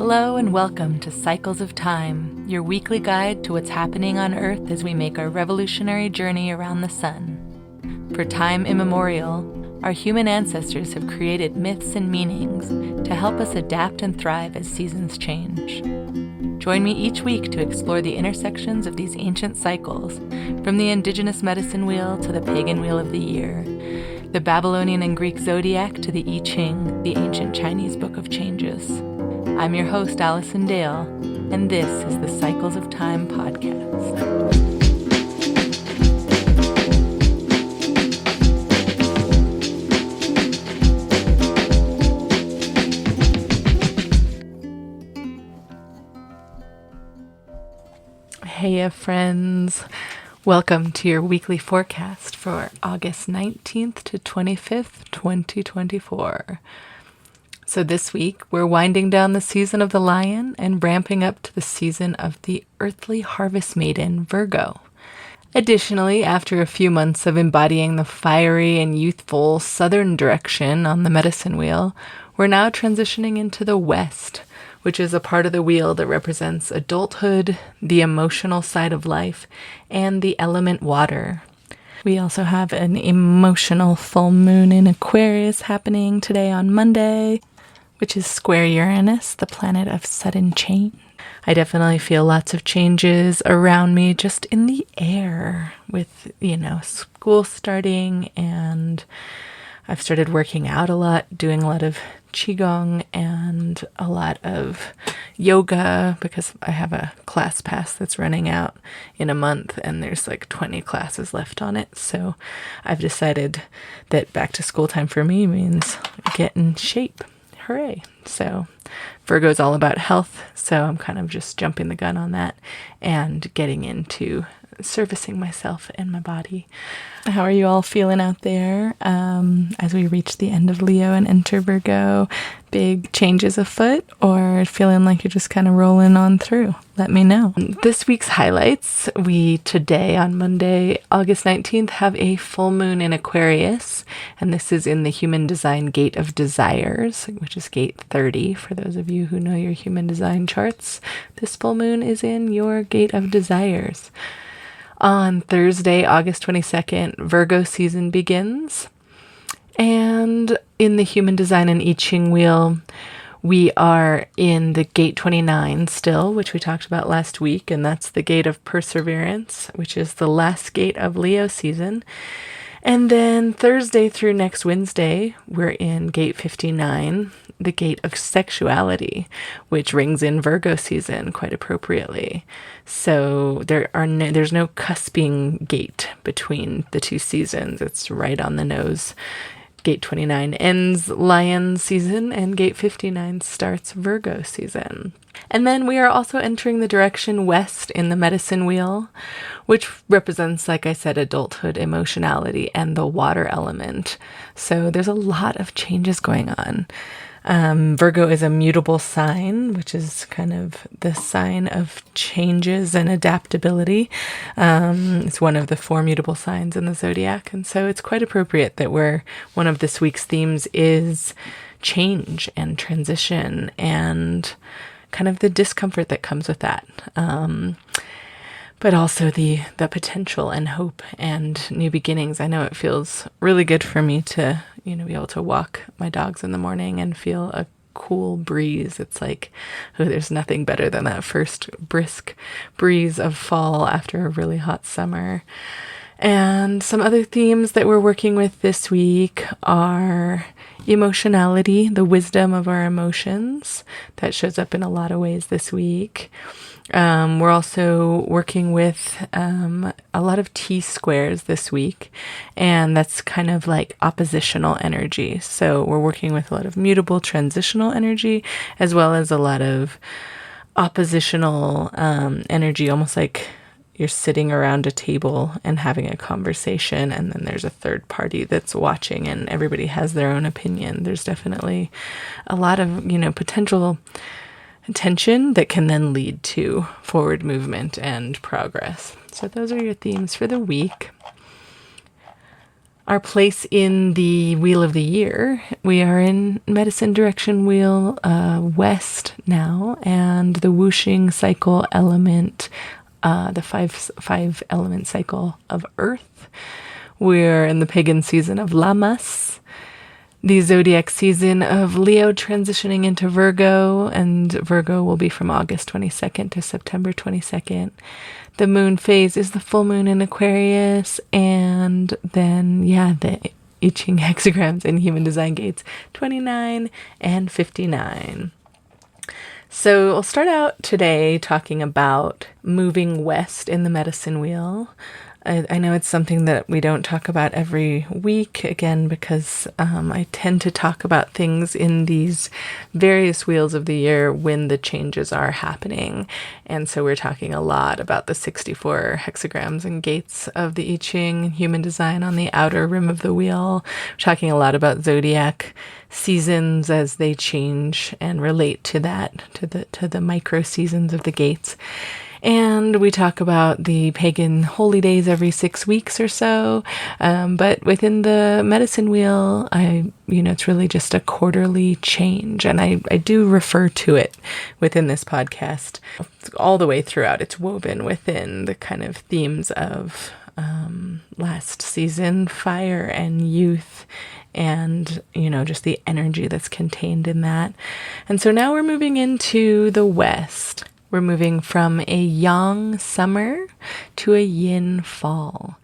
Hello and welcome to Cycles of Time, your weekly guide to what's happening on Earth as we make our revolutionary journey around the sun. For time immemorial, our human ancestors have created myths and meanings to help us adapt and thrive as seasons change. Join me each week to explore the intersections of these ancient cycles, from the indigenous medicine wheel to the pagan wheel of the year, the Babylonian and Greek zodiac to the I Ching, the ancient Chinese book of changes. I'm your host, Alison, and this is the Cycles of Time podcast. Hey, friends. Welcome to your weekly forecast for August 19th to 25th, 2024. So this week, we're winding down the season of the lion and ramping up to the season of the earthly harvest maiden, Virgo. Additionally, after a few months of embodying the fiery and youthful southern direction on the medicine wheel, we're now transitioning into the west, which is a part of the wheel that represents adulthood, the emotional side of life, and the element water. We also have an emotional full moon in Aquarius happening today on Monday, which is square Uranus, the planet of sudden change. I definitely feel lots of changes around me just in the air with, school starting, and I've started working out a lot, doing a lot of Qigong and a lot of yoga because I have a class pass that's running out in a month and there's like 20 classes left on it. So I've decided that back to school time for me means get in shape. Hooray. So Virgo's all about health, so I'm kind of just jumping the gun on that and getting into servicing myself and my body. How are you all feeling out there as we reach the end of Leo and enter Virgo? Big changes afoot, or feeling like you're just kind of rolling on through? Let me know. This week's highlights, we today on Monday, August 19th, have a full moon in Aquarius, and this is in the human design gate of desires, which is gate 30. For those of you who know your human design charts, this full moon is in your gate of desires. On Thursday, August 22nd, Virgo season begins. And in the human design and I Ching wheel, we are in the gate 29 still, which we talked about last week. And that's the gate of perseverance, which is the last gate of Leo season. And then Thursday through next Wednesday, we're in gate 59, the gate of sexuality, which rings in Virgo season quite appropriately. So there's no cusping gate between the two seasons. It's right on the nose. Gate 29 ends Lion season and gate 59 starts Virgo season. And then we are also entering the direction west in the medicine wheel, which represents, like I said, adulthood, emotionality, and the water element. So there's a lot of changes going on. Virgo is a mutable sign, which is kind of the sign of changes and adaptability. It's one of the 4 mutable signs in the zodiac. And so it's quite appropriate that one of this week's themes is change and transition and kind of the discomfort that comes with that. But also the potential and hope and new beginnings. I know it feels really good for me to, be able to walk my dogs in the morning and feel a cool breeze. It's like, there's nothing better than that first brisk breeze of fall after a really hot summer. And some other themes that we're working with this week are emotionality, the wisdom of our emotions. That shows up in a lot of ways this week. We're also working with a lot of T-squares this week, and that's kind of like oppositional energy. So we're working with a lot of mutable transitional energy, as well as a lot of oppositional energy, almost like you're sitting around a table and having a conversation, and then there's a third party that's watching and everybody has their own opinion. There's definitely a lot of, potential tension that can then lead to forward movement and progress. So those are your themes for the week. our place in the Wheel of the Year. We are in Medicine Direction Wheel West now, and the whooshing cycle element, the five element cycle of Earth. We're in the pagan season of Lammas, the zodiac season of Leo transitioning into Virgo, and Virgo will be from August 22nd to September 22nd. The moon phase is the full moon in Aquarius, and then, the I Ching hexagrams and human design gates 29 and 59. So I'll start out today talking about moving west in the medicine wheel. I know it's something that we don't talk about every week, again, because I tend to talk about things in these various wheels of the year when the changes are happening. And so we're talking a lot about the 64 hexagrams and gates of the I Ching, human design on the outer rim of the wheel. We're talking a lot about zodiac seasons as they change and relate to that, to the micro seasons of the gates. And we talk about the pagan holy days every 6 weeks or so. But within the medicine wheel, it's really just a quarterly change. And I do refer to it within this podcast all the way throughout. It's woven within the kind of themes of last season, fire and youth, and, just the energy that's contained in that. And so now we're moving into the West. We're moving from a yang summer to a yin fall.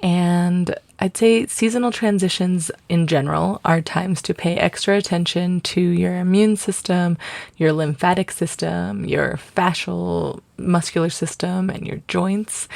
And I'd say seasonal transitions in general are times to pay extra attention to your immune system, your lymphatic system, your fascial muscular system, and your joints.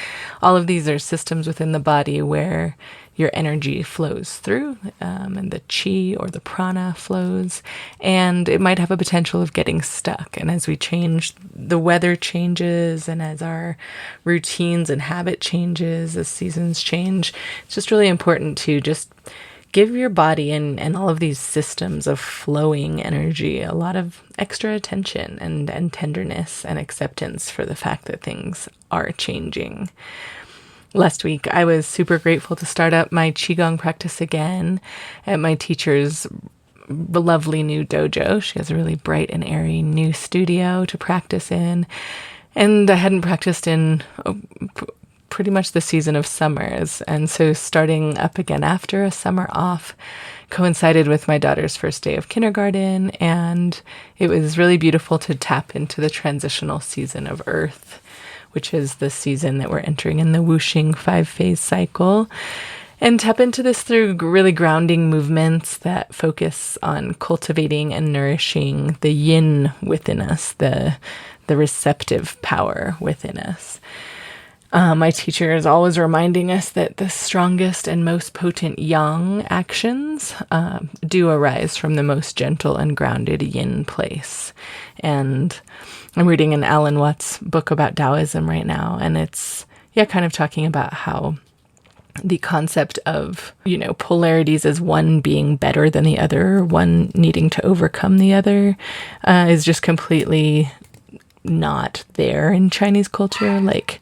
All of these are systems within the body where your energy flows through, and the chi or the prana flows, and it might have a potential of getting stuck. And as we change, the weather changes, and as our routines and habit changes, as seasons change, it's just really important to just give your body and all of these systems of flowing energy a lot of extra attention and tenderness and acceptance for the fact that things are changing. Last week, I was super grateful to start up my Qigong practice again at my teacher's lovely new dojo. She has a really bright and airy new studio to practice in. And I hadn't practiced in pretty much the season of summers. And so starting up again after a summer off coincided with my daughter's first day of kindergarten. And it was really beautiful to tap into the transitional season of Earth, which is the season that we're entering in the whooshing 5-phase cycle, and tap into this through really grounding movements that focus on cultivating and nourishing the yin within us, the receptive power within us. My teacher is always reminding us that the strongest and most potent yang actions do arise from the most gentle and grounded yin place. And I'm reading an Alan Watts book about Taoism right now, and it's, kind of talking about how the concept of, polarities as one being better than the other, one needing to overcome the other, is just completely not there in Chinese culture. Like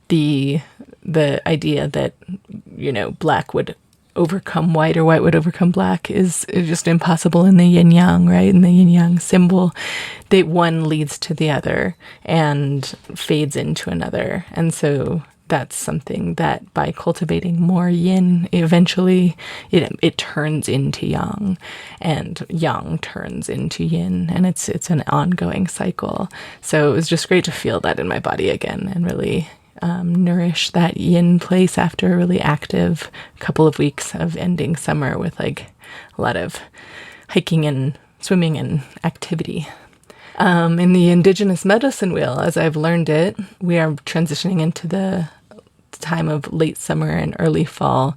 the idea that, black would overcome white or white would overcome black is just impossible in the yin yang, right? In the yin yang symbol, that one leads to the other and fades into another. And so that's something that by cultivating more yin, eventually it turns into yang, and yang turns into yin, and it's an ongoing cycle. So it was just great to feel that in my body again and really nourish that yin place after a really active couple of weeks of ending summer with like a lot of hiking and swimming and activity. In the indigenous medicine wheel, as I've learned it, we are transitioning into the time of late summer and early fall,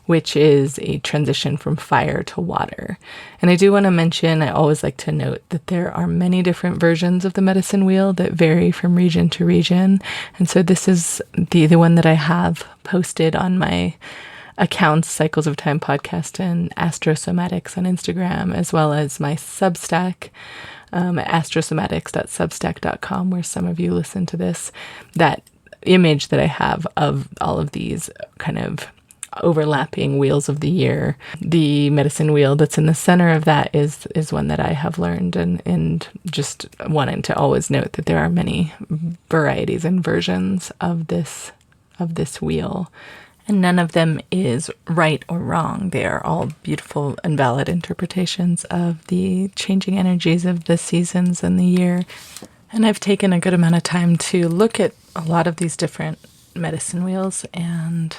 which is a transition from fire to water. And I do want to mention, I always like to note that there are many different versions of the medicine wheel that vary from region to region. And so this is the one that I have posted on my accounts, Cycles of Time podcast and Astrosomatics on Instagram, as well as my Substack, astrosomatics.substack.com, where some of you listen to this. That image that I have of all of these kind of overlapping wheels of the year. The medicine wheel that's in the center of that is one that I have learned, and just wanting to always note that there are many varieties and versions of this wheel, and none of them is right or wrong. They are all beautiful and valid interpretations of the changing energies of the seasons and the year. And I've taken a good amount of time to look at a lot of these different medicine wheels and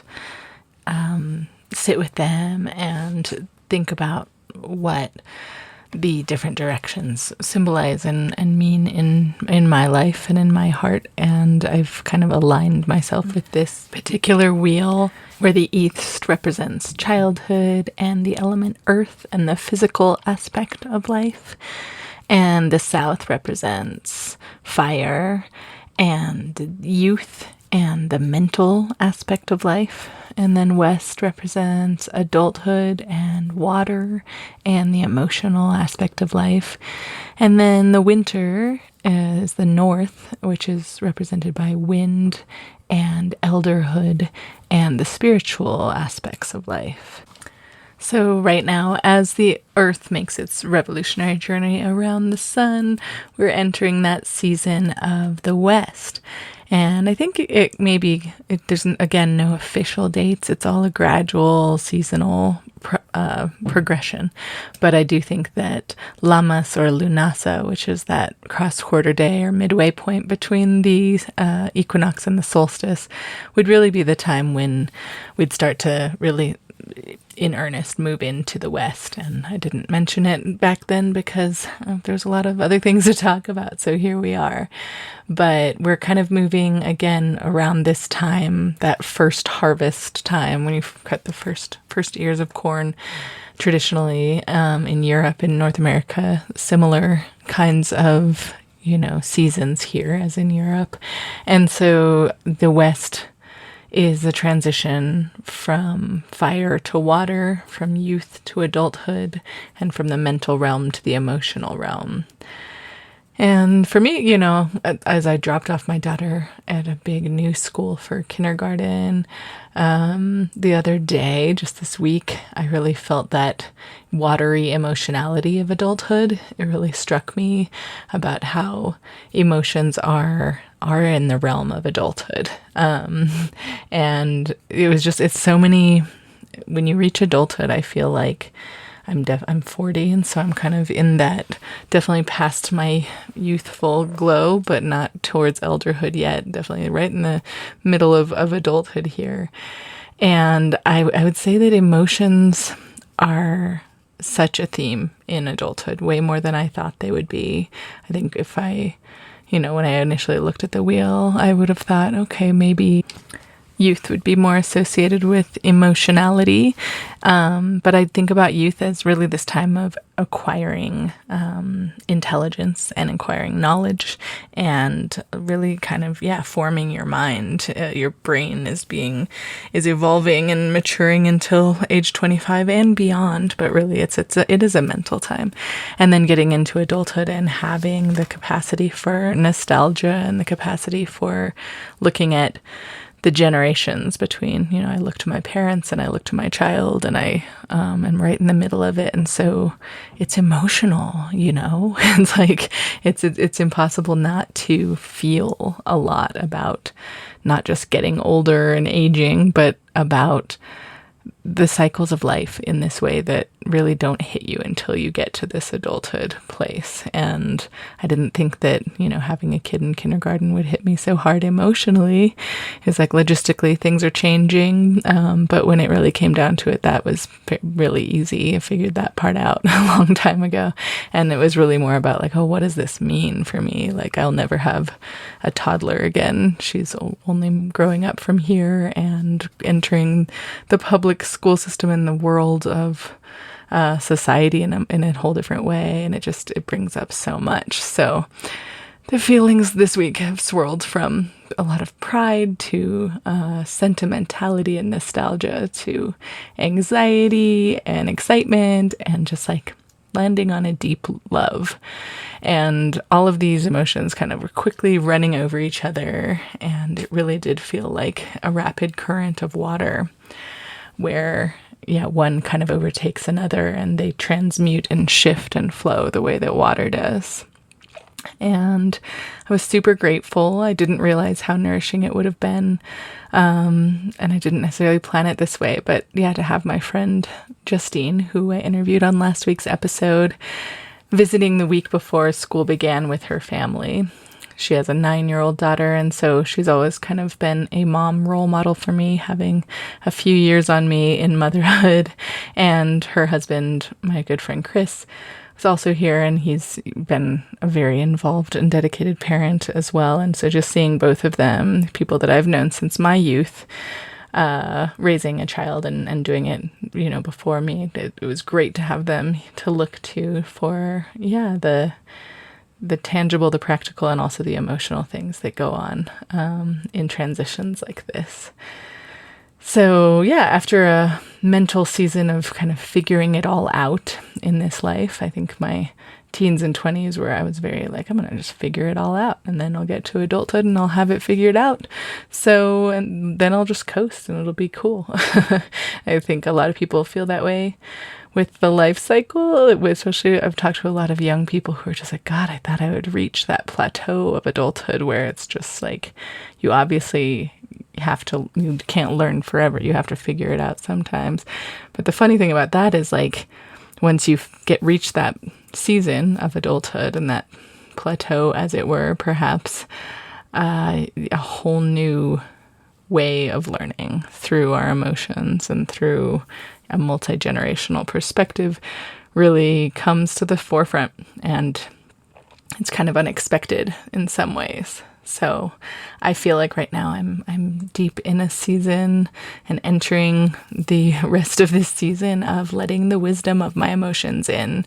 sit with them and think about what the different directions symbolize and mean in my life and in my heart. And I've kind of aligned myself with this particular wheel where the east represents childhood and the element earth and the physical aspect of life. And the south represents fire and youth and the mental aspect of life. And then west represents adulthood and water and the emotional aspect of life. And then the winter is the north, which is represented by wind and elderhood and the spiritual aspects of life. So right now, as the Earth makes its revolutionary journey around the sun, we're entering that season of the West. And I think there's, again, no official dates. It's all a gradual seasonal progression. But I do think that Lammas or Lunasa, which is that cross-quarter day or midway point between the equinox and the solstice, would really be the time when we'd start to really, in earnest, move into the West. And I didn't mention it back then because there's a lot of other things to talk about. So here we are. But we're kind of moving again around this time, that first harvest time when you cut the first ears of corn. Traditionally, in Europe and North America, similar kinds of, seasons here as in Europe. And so the West is a transition from fire to water, from youth to adulthood, and from the mental realm to the emotional realm. And for me, as I dropped off my daughter at a big new school for kindergarten, the other day, just this week, I really felt that watery emotionality of adulthood. It really struck me about how emotions are in the realm of adulthood. And it's so many, when you reach adulthood, I feel like I'm 40, and so I'm kind of in that, definitely past my youthful glow, but not towards elderhood yet. Definitely right in the middle of adulthood here. And I would say that emotions are such a theme in adulthood, way more than I thought they would be. I think if when I initially looked at the wheel, I would have thought, okay, maybe youth would be more associated with emotionality. But I think about youth as really this time of acquiring intelligence and acquiring knowledge and really kind of, forming your mind. Your brain is evolving and maturing until age 25 and beyond. But really it is a mental time. And then getting into adulthood and having the capacity for nostalgia and the capacity for looking at the generations between, I look to my parents and I look to my child, and I am right in the middle of it. And so it's emotional, it's like, it's impossible not to feel a lot about not just getting older and aging, but about the cycles of life in this way that really don't hit you until you get to this adulthood place. And I didn't think that, having a kid in kindergarten would hit me so hard emotionally. It's like logistically things are changing. But when it really came down to it, that was really easy. I figured that part out a long time ago. And it was really more about like, oh, what does this mean for me? Like, I'll never have a toddler again. She's only growing up from here and entering the public school system in the world of society in a whole different way. And it brings up so much. So the feelings this week have swirled from a lot of pride to sentimentality and nostalgia to anxiety and excitement and just like landing on a deep love. And all of these emotions kind of were quickly running over each other. And it really did feel like a rapid current of water, where, one kind of overtakes another and they transmute and shift and flow the way that water does. And I was super grateful. I didn't realize how nourishing it would have been. And I didn't necessarily plan it this way, but to have my friend Justine, who I interviewed on last week's episode, visiting the week before school began with her family. She has a 9-year-old daughter, and so she's always kind of been a mom role model for me, having a few years on me in motherhood. And her husband, my good friend Chris, is also here, and he's been a very involved and dedicated parent as well. And so just seeing both of them, people that I've known since my youth, raising a child and doing it, before me, it was great to have them to look to for, the tangible, the practical, and also the emotional things that go on in transitions like this. So after a mental season of kind of figuring it all out in this life, I think my teens and 20s where I was very like, I'm going to just figure it all out, and then I'll get to adulthood and I'll have it figured out. So, and then I'll just coast and it'll be cool. I think a lot of people feel that way with the life cycle, especially I've talked to a lot of young people who are just like, God, I thought I would reach that plateau of adulthood where it's just like, you obviously you can't learn forever. You have to figure it out sometimes. But the funny thing about that is like, once you reach that season of adulthood and that plateau, as it were, perhaps, a whole new way of learning through our emotions and through a multi-generational perspective really comes to the forefront, and it's kind of unexpected in some ways. So I feel like right now I'm deep in a season and entering the rest of this season of letting the wisdom of my emotions in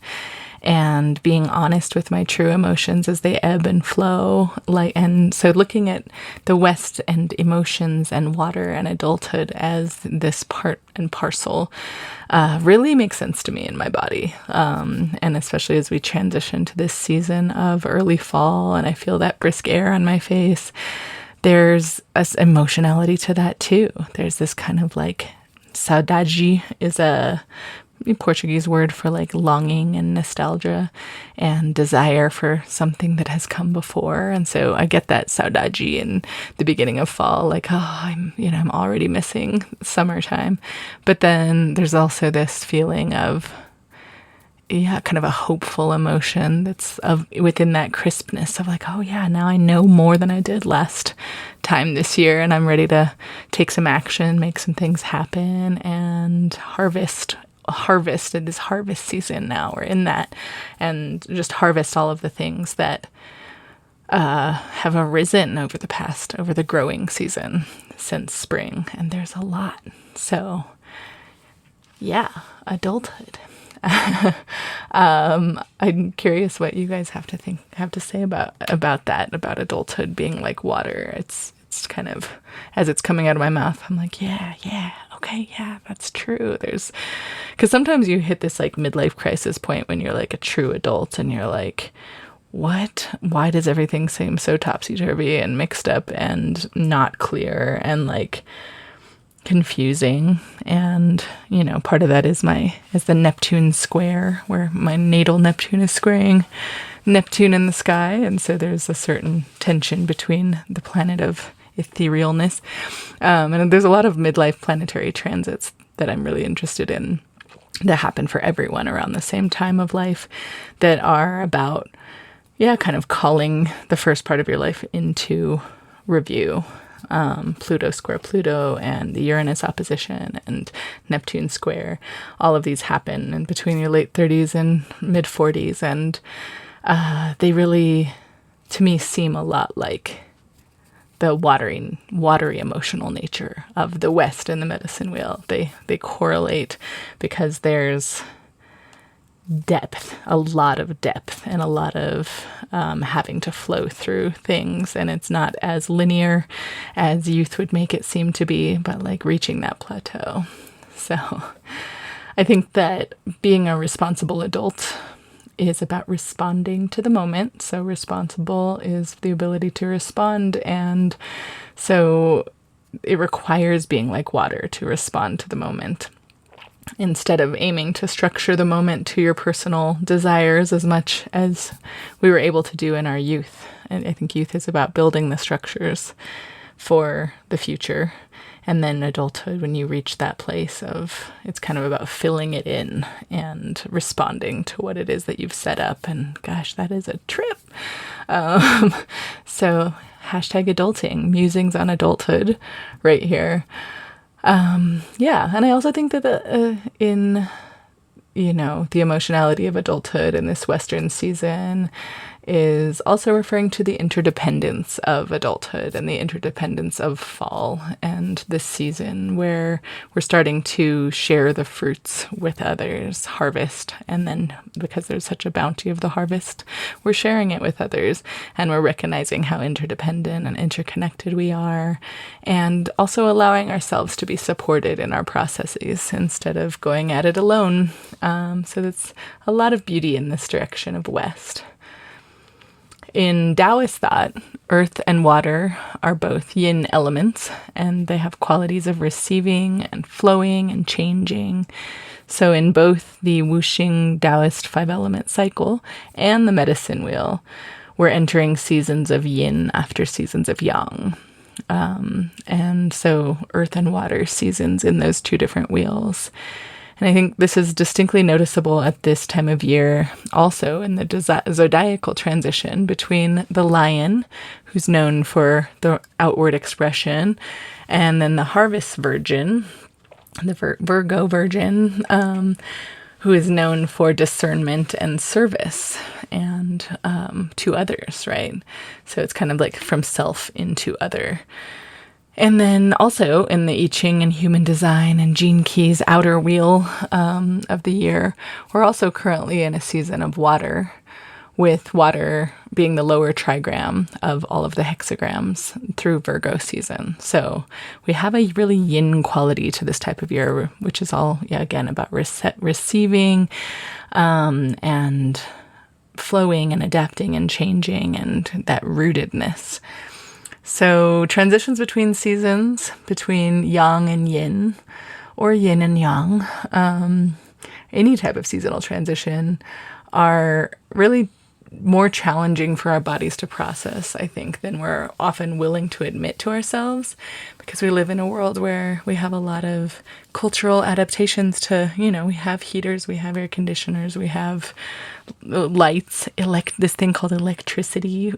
and being honest with my true emotions as they ebb and flow. And so looking at the West and emotions and water and adulthood as this part and parcel really makes sense to me in my body. And especially as we transition to this season of early fall and I feel that brisk air on my face, there's a emotionality to that too. There's this kind of like saudade is a Portuguese word for like longing and nostalgia and desire for something that has come before. And so I get that saudade in the beginning of fall, like, I'm already missing summertime. But then there's also this feeling of, kind of a hopeful emotion that's within that crispness of like, now I know more than I did last time this year, and I'm ready to take some action, make some things happen, and harvest. It is harvest season now. We're in that, and just harvest all of the things that have arisen over the growing season since spring, and there's a lot. So adulthood. I'm curious what you guys have to say about that, about adulthood being like water. It's kind of, as it's coming out of my mouth, I'm like, okay, that's true. Because sometimes you hit this like midlife crisis point when you're like a true adult and you're like, what? Why does everything seem so topsy-turvy and mixed up and not clear and like confusing? And, part of that is the Neptune square, where my natal Neptune is squaring Neptune in the sky. And so there's a certain tension between the planet of etherealness. And there's a lot of midlife planetary transits that I'm really interested in that happen for everyone around the same time of life that are about, kind of calling the first part of your life into review. Pluto square Pluto and the Uranus opposition and Neptune square. All of these happen in between your late 30s and mid 40s. And they really, to me, seem a lot like the watery emotional nature of the West and the medicine wheel. They correlate because there's depth, a lot of depth, and a lot of having to flow through things. And it's not as linear as youth would make it seem to be, but like reaching that plateau. So I think that being a responsible adult is about responding to the moment. So responsible is the ability to respond. And so it requires being like water to respond to the moment. Instead of aiming to structure the moment to your personal desires as much as we were able to do in our youth. And I think youth is about building the structures for the future. And then adulthood, when you reach that place of, it's kind of about filling it in and responding to what it is that you've set up. And gosh, that is a trip. So hashtag adulting, musings on adulthood right here. Yeah, and I also think that in, the emotionality of adulthood in this Western season is also referring to the interdependence of adulthood and the interdependence of fall and this season where we're starting to share the fruits with others, harvest, and then because there's such a bounty of the harvest, we're sharing it with others, and we're recognizing how interdependent and interconnected we are, and also allowing ourselves to be supported in our processes instead of going at it alone. So there's a lot of beauty in this direction of West. In Taoist thought, earth and water are both yin elements, and they have qualities of receiving and flowing and changing. So in both the Wuxing Taoist 5-element cycle and the medicine wheel, we're entering seasons of yin after seasons of yang. And so earth and water seasons in those two different wheels. And I think this is distinctly noticeable at this time of year, also in the zodiacal transition between the lion, who's known for the outward expression, and then the harvest virgin, the Virgo virgin, who is known for discernment and service and to others, right? So it's kind of like from self into other. And then also in the I Ching and human design and Gene Key's outer wheel of the year, we're also currently in a season of water, with water being the lower trigram of all of the hexagrams through Virgo season. So we have a really yin quality to this type of year, which is all, again, about receiving and flowing and adapting and changing and that rootedness. So transitions between seasons, between yang and yin, or yin and yang, any type of seasonal transition, are really more challenging for our bodies to process, I think, than we're often willing to admit to ourselves, because we live in a world where we have a lot of cultural adaptations to, we have heaters, we have air conditioners, we have lights, this thing called electricity,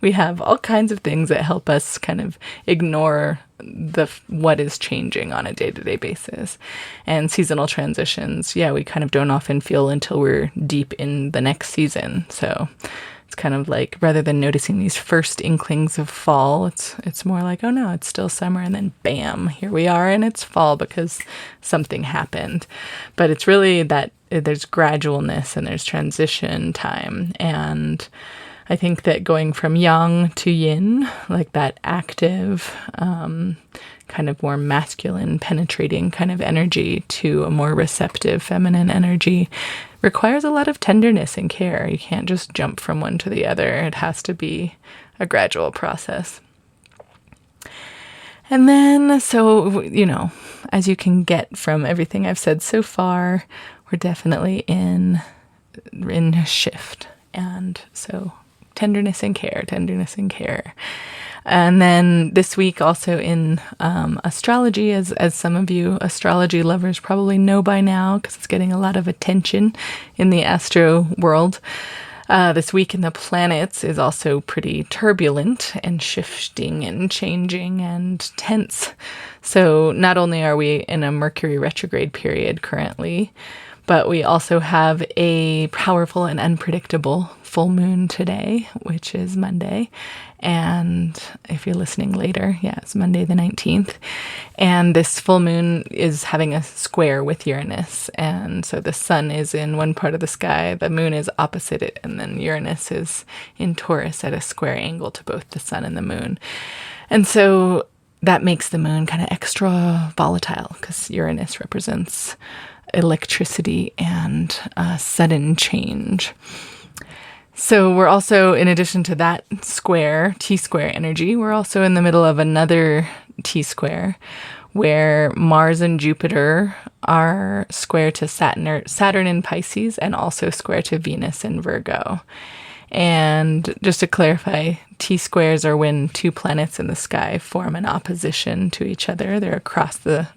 we have all kinds of things that help us kind of ignore what is changing on a day-to-day basis. And seasonal transitions, we kind of don't often feel until we're deep in the next season. So it's kind of like, rather than noticing these first inklings of fall, it's more like, oh no, it's still summer, and then bam, here we are, and it's fall because something happened. But it's really that there's gradualness and there's transition time. And I think that going from yang to yin, like that active, kind of more masculine, penetrating kind of energy, to a more receptive, feminine energy, requires a lot of tenderness and care. You can't just jump from one to the other. It has to be a gradual process. And then, so, as you can get from everything I've said so far, we're definitely in a shift. And so tenderness and care. And then this week also in astrology, as some of you astrology lovers probably know by now, because it's getting a lot of attention in the astro world, this week in the planets is also pretty turbulent and shifting and changing and tense. So not only are we in a Mercury retrograde period currently, but we also have a powerful and unpredictable full moon today, which is Monday. And if you're listening later, it's Monday the 19th. And this full moon is having a square with Uranus. And so the sun is in one part of the sky, the moon is opposite it, and then Uranus is in Taurus at a square angle to both the sun and the moon. And so that makes the moon kind of extra volatile, because Uranus represents electricity and sudden change. So we're also, in addition to that square, T-square energy, we're also in the middle of another T-square where Mars and Jupiter are square to Saturn in Pisces and also square to Venus in Virgo. And just to clarify, T-squares are when two planets in the sky form an opposition to each other. They're across the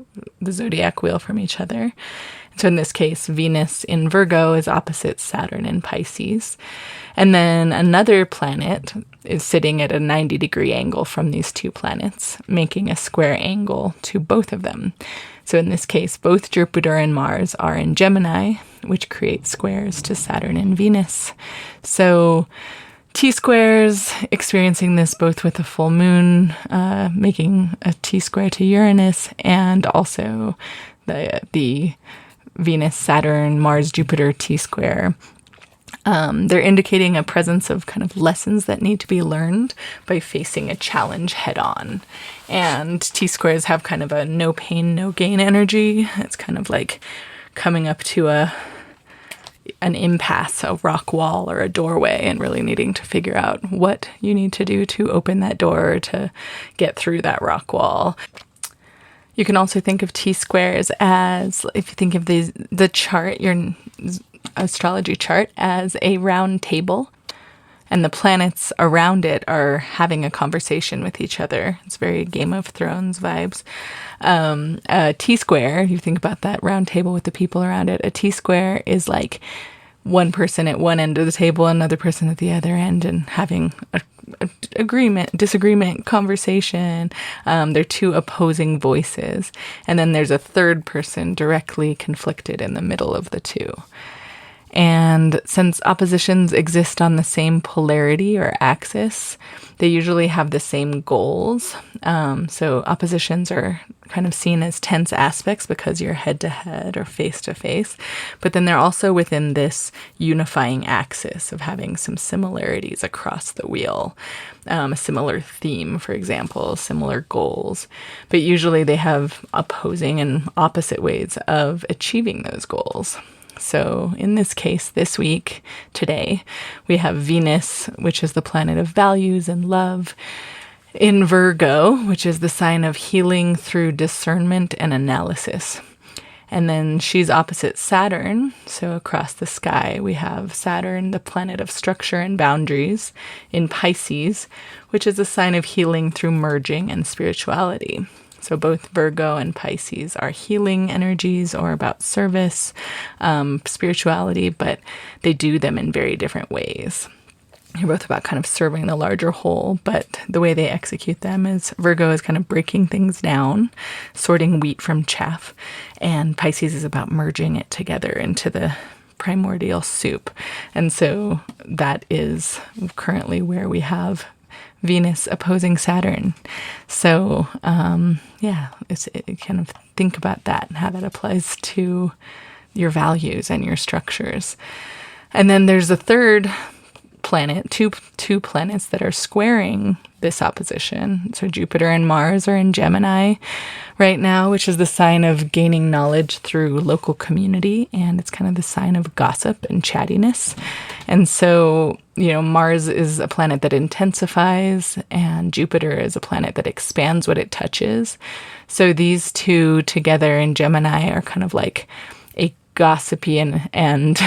zodiac wheel from each other. So in this case, Venus in Virgo is opposite Saturn in Pisces. And then another planet is sitting at a 90-degree angle from these two planets, making a square angle to both of them. So in this case, both Jupiter and Mars are in Gemini, which creates squares to Saturn and Venus. So T-squares, experiencing this both with a full moon, making a T-square to Uranus, and also the Venus, Saturn, Mars, Jupiter T-square. They're indicating a presence of kind of lessons that need to be learned by facing a challenge head on. And T-squares have kind of a no pain, no gain energy. It's kind of like coming up to an impasse, a rock wall or a doorway, and really needing to figure out what you need to do to open that door or to get through that rock wall. You can also think of T-squares as, if you think of the chart, your astrology chart, as a round table, and the planets around it are having a conversation with each other. It's very Game of Thrones vibes. A T-square, you think about that round table with the people around it, a T-square is like one person at one end of the table, another person at the other end, and having a disagreement, conversation. They're two opposing voices. And then there's a third person directly conflicted in the middle of the two. And since oppositions exist on the same polarity or axis, they usually have the same goals. So oppositions are kind of seen as tense aspects because you're head to head or face to face. But then they're also within this unifying axis of having some similarities across the wheel. A similar theme, for example, similar goals. But usually they have opposing and opposite ways of achieving those goals. So in this case, this week, today, we have Venus, which is the planet of values and love, in Virgo, which is the sign of healing through discernment and analysis. And then she's opposite Saturn. So across the sky, we have Saturn, the planet of structure and boundaries, in Pisces, which is a sign of healing through merging and spirituality. So both Virgo and Pisces are healing energies or about service, spirituality, but they do them in very different ways. They're both about kind of serving the larger whole, but the way they execute them is Virgo is kind of breaking things down, sorting wheat from chaff, and Pisces is about merging it together into the primordial soup. And so that is currently where we have Venus opposing Saturn. So, kind of think about that and how that applies to your values and your structures. And then there's a third planet, two planets that are squaring this opposition. So Jupiter and Mars are in Gemini right now, which is the sign of gaining knowledge through local community, and it's kind of the sign of gossip and chattiness. And so, Mars is a planet that intensifies, and Jupiter is a planet that expands what it touches. So these two together in Gemini are kind of like a gossipy and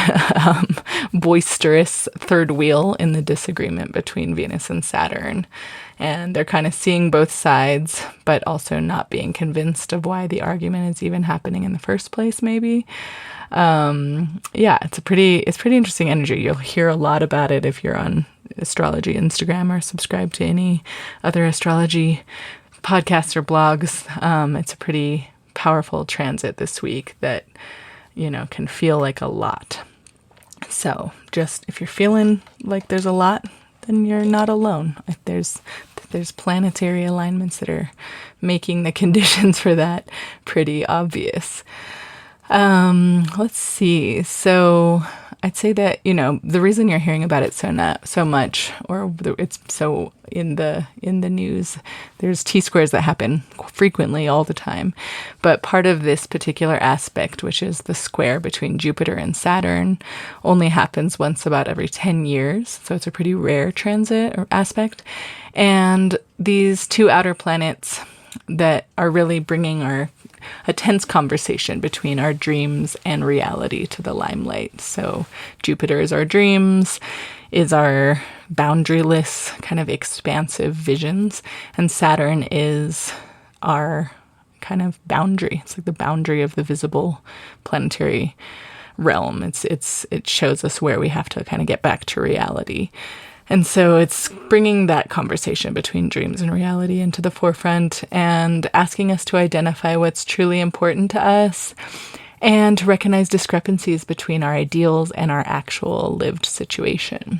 boisterous third wheel in the disagreement between Venus and Saturn. And they're kind of seeing both sides, but also not being convinced of why the argument is even happening in the first place, maybe. It's pretty interesting energy. You'll hear a lot about it if you're on astrology Instagram or subscribe to any other astrology podcasts or blogs. It's a pretty powerful transit this week that, can feel like a lot. So just if you're feeling like there's a lot, then you're not alone. There's planetary alignments that are making the conditions for that pretty obvious. Let's see. So I'd say that, the reason you're hearing about it so much, or it's so in the news, there's T-squares that happen frequently all the time. But part of this particular aspect, which is the square between Jupiter and Saturn, only happens once about every 10 years. So it's a pretty rare transit or aspect. And these two outer planets that are really bringing a tense conversation between our dreams and reality to the limelight. So Jupiter is our dreams, is our boundaryless, kind of expansive visions, and Saturn is our kind of boundary. It's like the boundary of the visible planetary realm. It shows us where we have to kind of get back to reality. And so it's bringing that conversation between dreams and reality into the forefront and asking us to identify what's truly important to us and to recognize discrepancies between our ideals and our actual lived situation.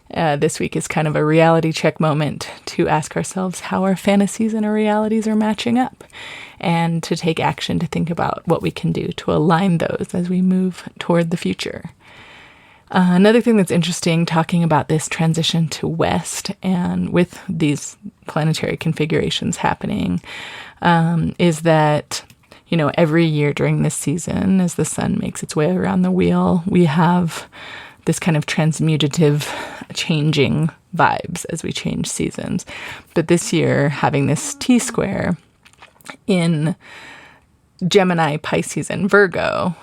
This week is kind of a reality check moment to ask ourselves how our fantasies and our realities are matching up, and to take action to think about what we can do to align those as we move toward the future. Another thing that's interesting, talking about this transition to West and with these planetary configurations happening, is that, every year during this season, as the sun makes its way around the wheel, we have this kind of transmutative changing vibes as we change seasons. But this year, having this T-square in Gemini, Pisces, and Virgo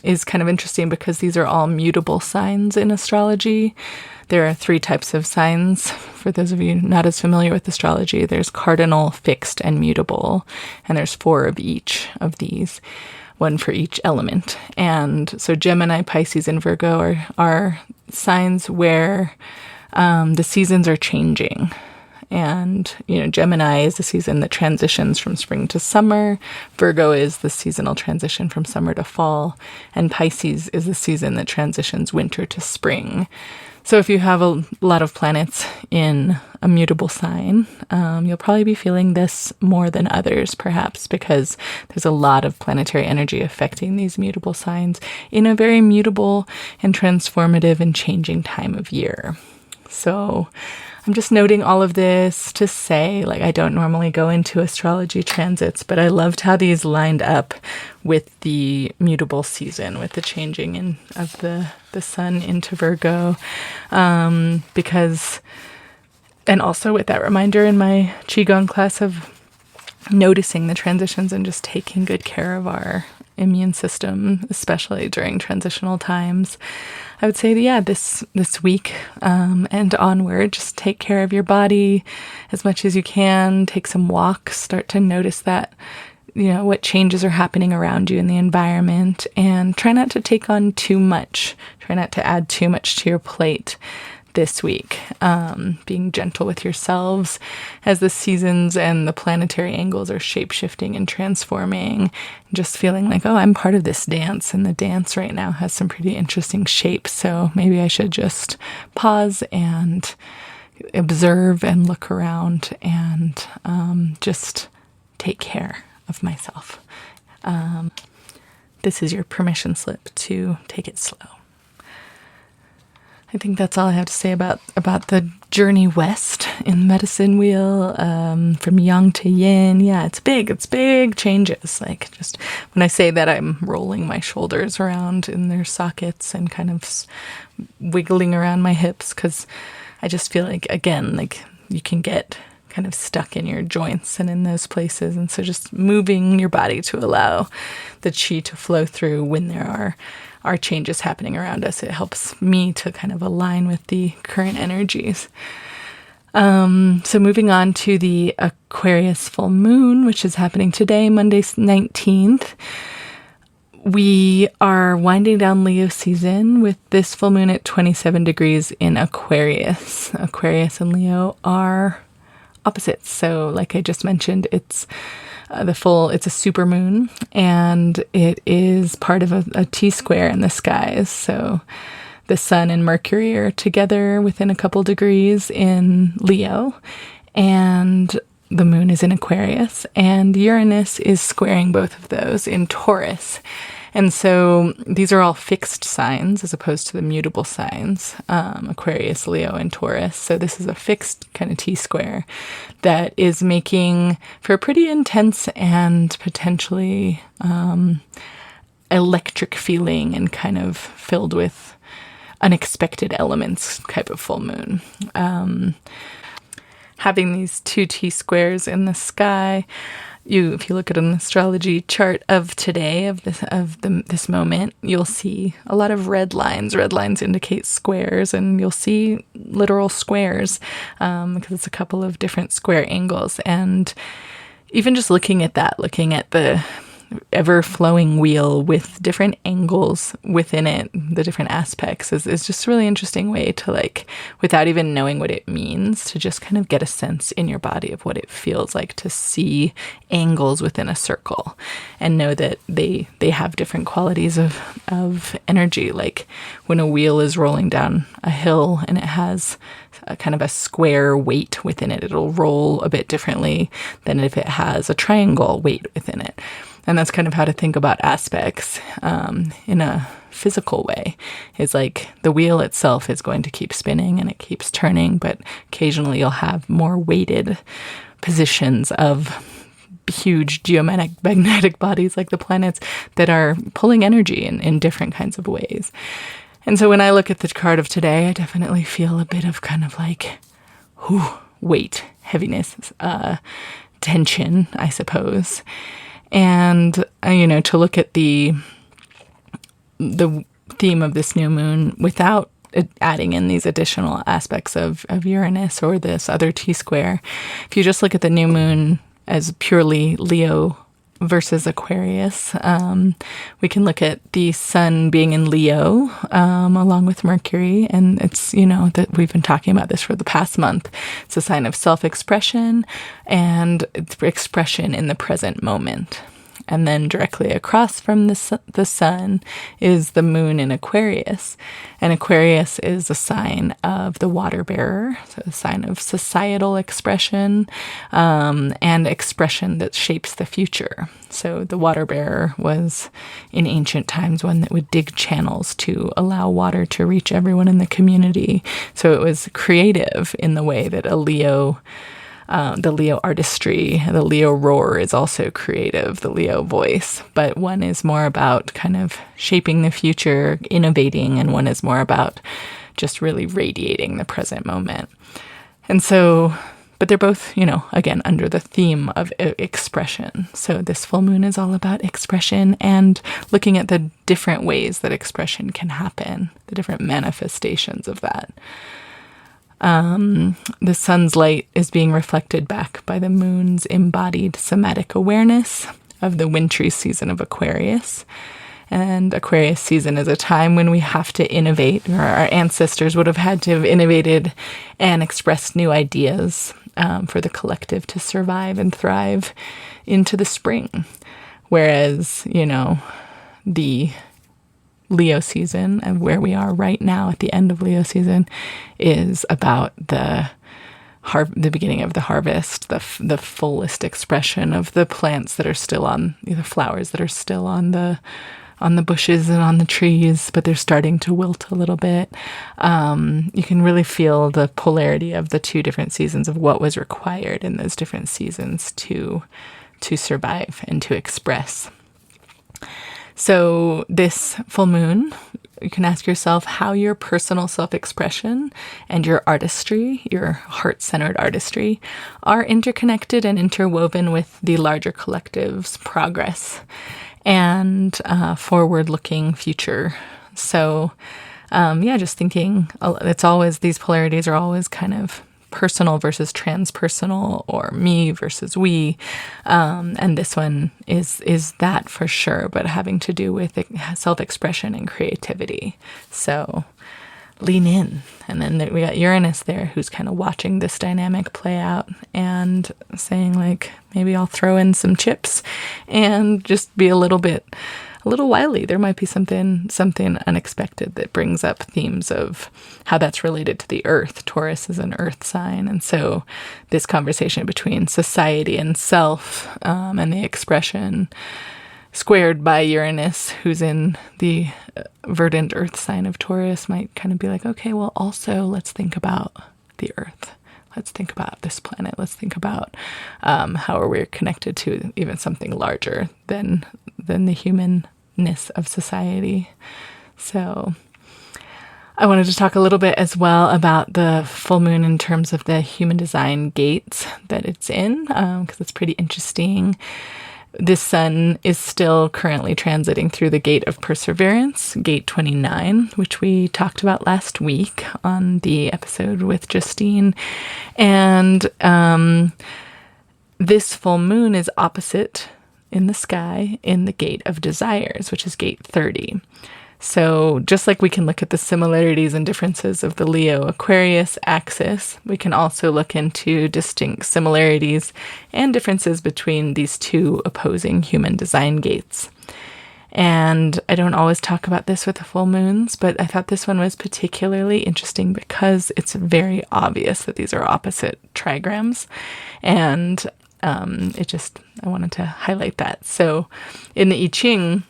is kind of interesting because these are all mutable signs in astrology. There are 3 types of signs. For those of you not as familiar with astrology, there's cardinal, fixed, and mutable. And there's 4 of each of these, 1 for each element. And so Gemini, Pisces, and Virgo are signs where the seasons are changing. And, Gemini is the season that transitions from spring to summer. Virgo is the seasonal transition from summer to fall. And Pisces is the season that transitions winter to spring. So if you have a lot of planets in a mutable sign, you'll probably be feeling this more than others, perhaps, because there's a lot of planetary energy affecting these mutable signs in a very mutable and transformative and changing time of year. So I'm just noting all of this to say, I don't normally go into astrology transits, but I loved how these lined up with the mutable season, with the changing of the sun into Virgo, because, and also with that reminder in my Qigong class of noticing the transitions and just taking good care of our immune system, especially during transitional times. I would say that, this week and onward, just take care of your body as much as you can. Take some walks, start to notice that, what changes are happening around you in the environment, and try not to take on too much. Try not to add too much to your plate this week. Being gentle with yourselves as the seasons and the planetary angles are shape-shifting and transforming. Just feeling like, I'm part of this dance, and the dance right now has some pretty interesting shapes. So maybe I should just pause and observe and look around and just take care of myself. This is your permission slip to take it slow. I think that's all I have to say about the journey west in the medicine wheel, from yang to yin. Yeah, it's big changes. Just when I say that, I'm rolling my shoulders around in their sockets and kind of wiggling around my hips, because I just feel again, you can get kind of stuck in your joints and in those places. And so just moving your body to allow the chi to flow through when there are changes happening around us. It helps me to kind of align with the current energies. So moving on to the Aquarius full moon, which is happening today, Monday 19th. We are winding down Leo season with this full moon at 27 degrees in Aquarius. Aquarius and Leo are opposites. So like I just mentioned, it's a super moon, and it is part of a T-square in the skies. So the sun and Mercury are together within a couple degrees in Leo, and the moon is in Aquarius, and Uranus is squaring both of those in Taurus. And so these are all fixed signs as opposed to the mutable signs, Aquarius, Leo, and Taurus. So this is a fixed kind of T-square that is making for a pretty intense and potentially electric feeling and kind of filled with unexpected elements type of full moon. Having these two T-squares in the sky, if you look at an astrology chart of today, of this moment, you'll see a lot of red lines. Red lines indicate squares, and you'll see literal squares because it's a couple of different square angles. And even just looking at the ever-flowing wheel with different angles within it, the different aspects, is just a really interesting way to, like, without even knowing what it means, to just kind of get a sense in your body of what it feels like to see angles within a circle and know that they have different qualities of energy. Like when a wheel is rolling down a hill and it has a kind of a square weight within it, it'll roll a bit differently than if it has a triangle weight within it. And that's kind of how to think about aspects in a physical way. It's like the wheel itself is going to keep spinning and it keeps turning, but occasionally you'll have more weighted positions of huge geomagnetic bodies like the planets that are pulling energy in different kinds of ways. And so when I look at the card of today, I definitely feel a bit of kind of like weight, heaviness, tension, I suppose. And, to look at the theme of this new moon without adding in these additional aspects of Uranus or this other T-square, if you just look at the new moon as purely Leo versus Aquarius, we can look at the sun being in Leo along with Mercury, and it's, that we've been talking about this for the past month. It's a sign of self-expression and expression in the present moment. And then directly across from the sun is the moon in Aquarius. And Aquarius is a sign of the water bearer, so a sign of societal expression and expression that shapes the future. So the water bearer was in ancient times one that would dig channels to allow water to reach everyone in the community. So it was creative in the way that the Leo artistry, the Leo roar is also creative, the Leo voice, but one is more about kind of shaping the future, innovating, and one is more about just really radiating the present moment. And so, but they're both, again, under the theme of expression. So this full moon is all about expression and looking at the different ways that expression can happen, the different manifestations of that. The sun's light is being reflected back by the moon's embodied somatic awareness of the wintry season of Aquarius. And Aquarius season is a time when we have to innovate, or our ancestors would have had to have innovated and expressed new ideas for the collective to survive and thrive into the spring. Whereas, the Leo season, and where we are right now at the end of Leo season, is about the beginning of the harvest, the fullest expression of the plants that are still on, the flowers that are still on the bushes and on the trees, but they're starting to wilt a little bit. You can really feel the polarity of the two different seasons of what was required in those different seasons to survive and to express. So this full moon, you can ask yourself how your personal self-expression and your artistry, your heart-centered artistry, are interconnected and interwoven with the larger collective's progress and forward-looking future. So, just thinking, it's always, these polarities are always kind of personal versus transpersonal, or me versus we, and this one is that for sure, but having to do with self-expression and creativity. So lean in. And then we got Uranus there, who's kind of watching this dynamic play out and saying, like, maybe I'll throw in some chips and just be a little wily. There might be something unexpected that brings up themes of how that's related to the earth. Taurus is an earth sign. And so this conversation between society and self, and the expression squared by Uranus, who's in the verdant earth sign of Taurus, might kind of be like, okay, well, also let's think about the earth. Let's think about this planet. Let's think about how are we connected to even something larger than the humanness of society. So I wanted to talk a little bit as well about the full moon in terms of the human design gates that it's in, because it's pretty interesting. This sun is still currently transiting through the gate of perseverance, gate 29, which we talked about last week on the episode with Justine. And this full moon is opposite in the sky in the gate of desires, which is gate 30. So just like we can look at the similarities and differences of the Leo-Aquarius axis, we can also look into distinct similarities and differences between these two opposing human design gates. And I don't always talk about this with the full moons, but I thought this one was particularly interesting because it's very obvious that these are opposite trigrams. And I wanted to highlight that. So in the I Ching,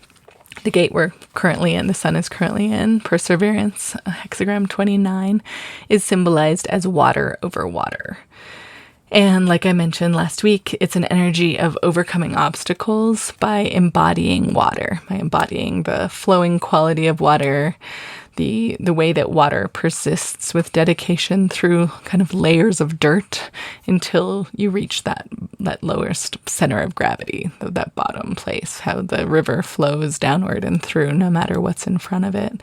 the gate we're currently in, the sun is currently in, perseverance, hexagram 29, is symbolized as water over water. And like I mentioned last week, it's an energy of overcoming obstacles by embodying water, by embodying the flowing quality of water, the way that water persists with dedication through kind of layers of dirt until you reach that lowest center of gravity, that bottom place, how the river flows downward and through no matter what's in front of it.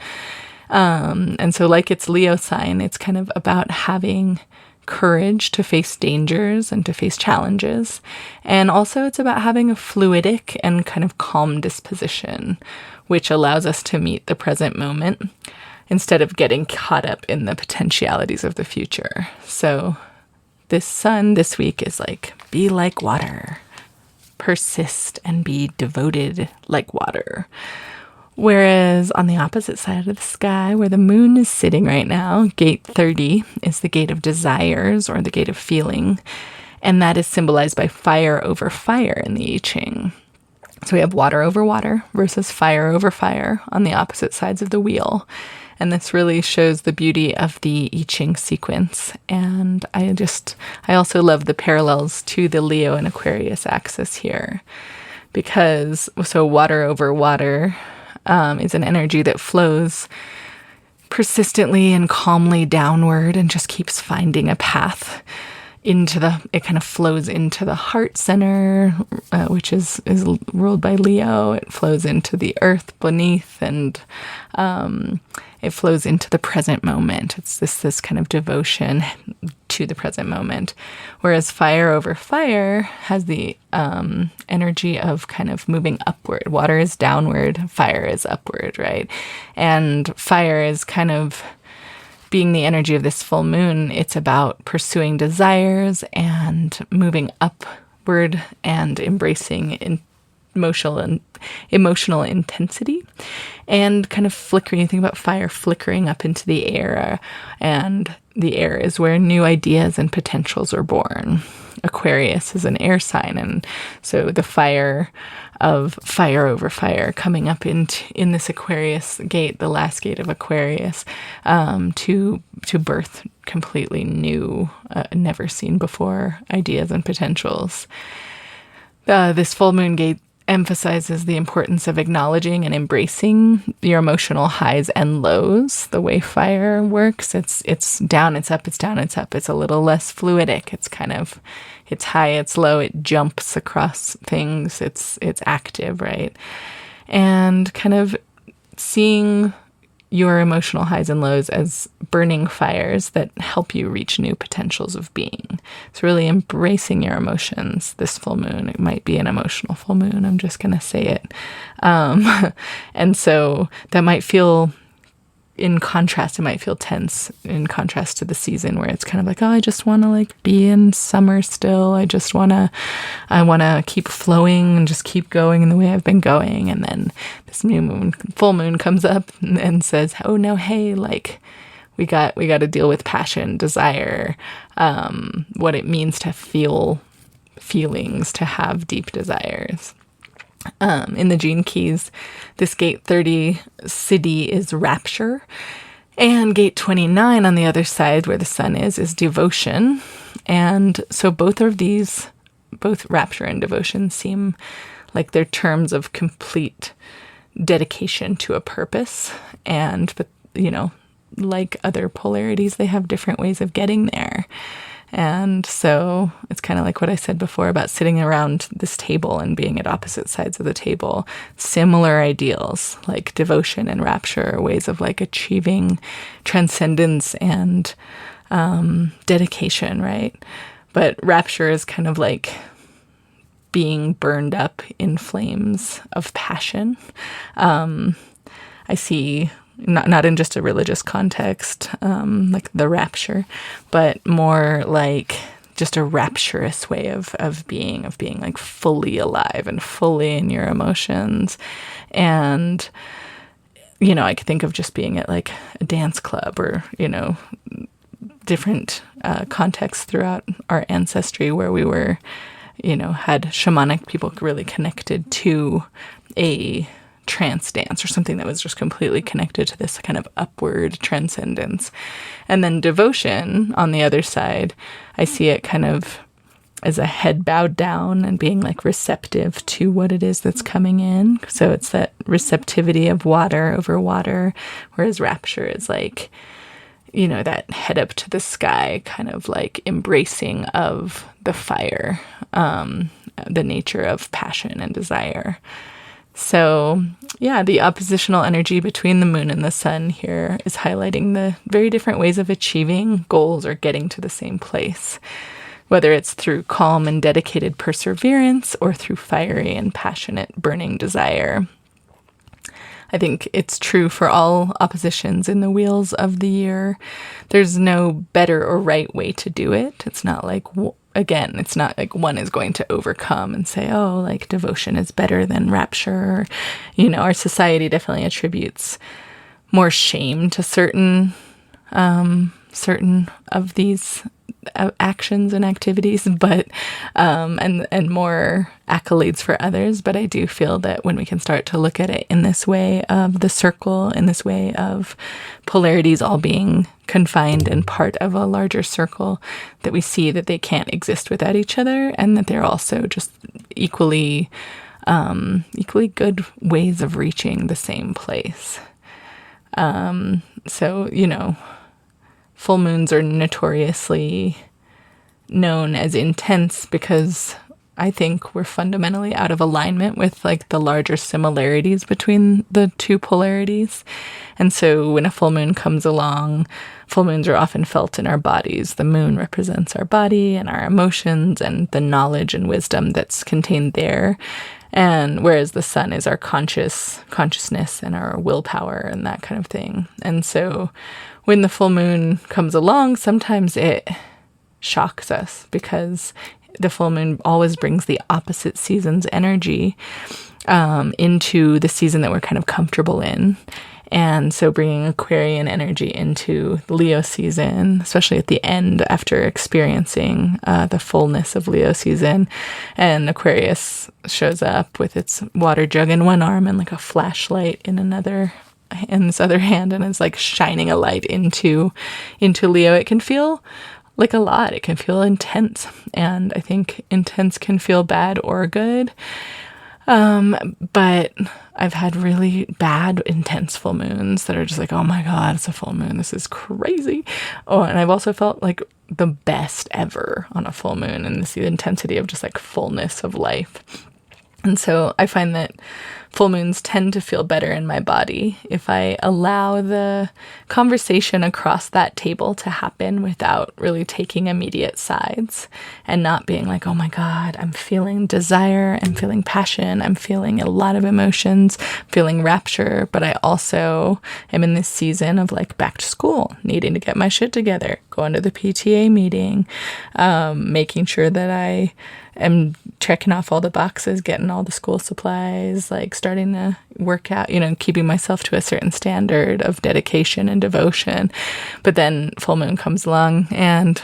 And so like its Leo sign, it's kind of about having courage to face dangers and to face challenges. And also it's about having a fluidic and kind of calm disposition, which allows us to meet the present moment instead of getting caught up in the potentialities of the future. So this sun this week is like, be like water, persist and be devoted like water. Whereas on the opposite side of the sky, where the moon is sitting right now, gate 30 is the gate of desires or the gate of feeling. And that is symbolized by fire over fire in the I Ching. So we have water over water versus fire over fire on the opposite sides of the wheel. And this really shows the beauty of the I Ching sequence. And I also love the parallels to the Leo and Aquarius axis here. Because, so water over water is an energy that flows persistently and calmly downward and just keeps finding a path it kind of flows into the heart center, which is ruled by Leo. It flows into the earth beneath, and it flows into the present moment. It's this kind of devotion to the present moment. Whereas fire over fire has the energy of kind of moving upward. Water is downward, fire is upward, right? And fire is kind of being the energy of this full moon. It's about pursuing desires and moving upward and embracing emotional intensity and kind of flickering. You think about fire flickering up into the air, and the air is where new ideas and potentials are born. Aquarius is an air sign, and so the fire of fire over fire coming up in this Aquarius gate, the last gate of Aquarius, to birth completely new, never seen before ideas and potentials. This full moon gate emphasizes the importance of acknowledging and embracing your emotional highs and lows. The way fire works, it's down, it's up, it's down, it's up. It's a little less fluidic. It's high, it's low, it jumps across things. It's active, right? And kind of seeing your emotional highs and lows as burning fires that help you reach new potentials of being. It's really embracing your emotions this full moon. It might be an emotional full moon. I'm just going to say it. And so that might feel, in contrast, it might feel tense in contrast to the season where it's kind of like, oh, I just want to be in summer still. I want to keep flowing and just keep going in the way I've been going. And then this new moon, full moon comes up and says, oh no, hey, we got to deal with passion, desire, what it means to feel feelings, to have deep desires. In the Gene Keys, this gate 30 siddhi is rapture. And gate 29 on the other side where the sun is devotion. And so both of these, both rapture and devotion, seem like they're terms of complete dedication to a purpose. But, like other polarities, they have different ways of getting there. And so it's kind of like what I said before about sitting around this table and being at opposite sides of the table. Similar ideals like devotion and rapture are ways of like achieving transcendence and dedication, right? But rapture is kind of like being burned up in flames of passion. I see not in just a religious context, like the rapture, but more like just a rapturous way of being like fully alive and fully in your emotions. And, I could think of just being at like a dance club or, different contexts throughout our ancestry where we were, had shamanic people really connected to a trance dance or something that was just completely connected to this kind of upward transcendence. And then devotion on the other side, I see it kind of as a head bowed down and being like receptive to what it is that's coming in. So it's that receptivity of water over water, whereas rapture is like, that head up to the sky kind of like embracing of the fire, the nature of passion and desire. So, the oppositional energy between the moon and the sun here is highlighting the very different ways of achieving goals or getting to the same place, whether it's through calm and dedicated perseverance or through fiery and passionate burning desire. I think it's true for all oppositions in the wheels of the year. There's no better or right way to do it. It's not like, again, it's not like one is going to overcome and say, oh, like devotion is better than rapture. Our society definitely attributes more shame to certain of these actions and activities, but and more accolades for others. But I do feel that when we can start to look at it in this way of the circle, in this way of polarities all being confined and part of a larger circle, that we see that they can't exist without each other, and that they're also just equally good ways of reaching the same place. So, full moons are notoriously known as intense because I think we're fundamentally out of alignment with like the larger similarities between the two polarities. And so when a full moon comes along, full moons are often felt in our bodies. The moon represents our body and our emotions and the knowledge and wisdom that's contained there. And whereas the sun is our consciousness and our willpower and that kind of thing. And so when the full moon comes along, sometimes it shocks us because the full moon always brings the opposite season's energy into the season that we're kind of comfortable in. And so bringing Aquarian energy into the Leo season, especially at the end after experiencing the fullness of Leo season, and Aquarius shows up with its water jug in one arm and like a flashlight in this other hand, and it's like shining a light into Leo. It can feel like a lot. It can feel intense, and I think intense can feel bad or good. But I've had really bad, intense full moons that are just like, oh my God, it's a full moon. This is crazy. Oh, and I've also felt like the best ever on a full moon, and the intensity of just like fullness of life. And so I find that full moons tend to feel better in my body if I allow the conversation across that table to happen without really taking immediate sides and not being like, oh my God, I'm feeling desire, I'm feeling passion, I'm feeling a lot of emotions, feeling rapture, but I also am in this season of like back to school, needing to get my shit together, going to the PTA meeting, making sure that I am checking off all the boxes, getting all the school supplies, like starting to work out, keeping myself to a certain standard of dedication and devotion. But then full moon comes along and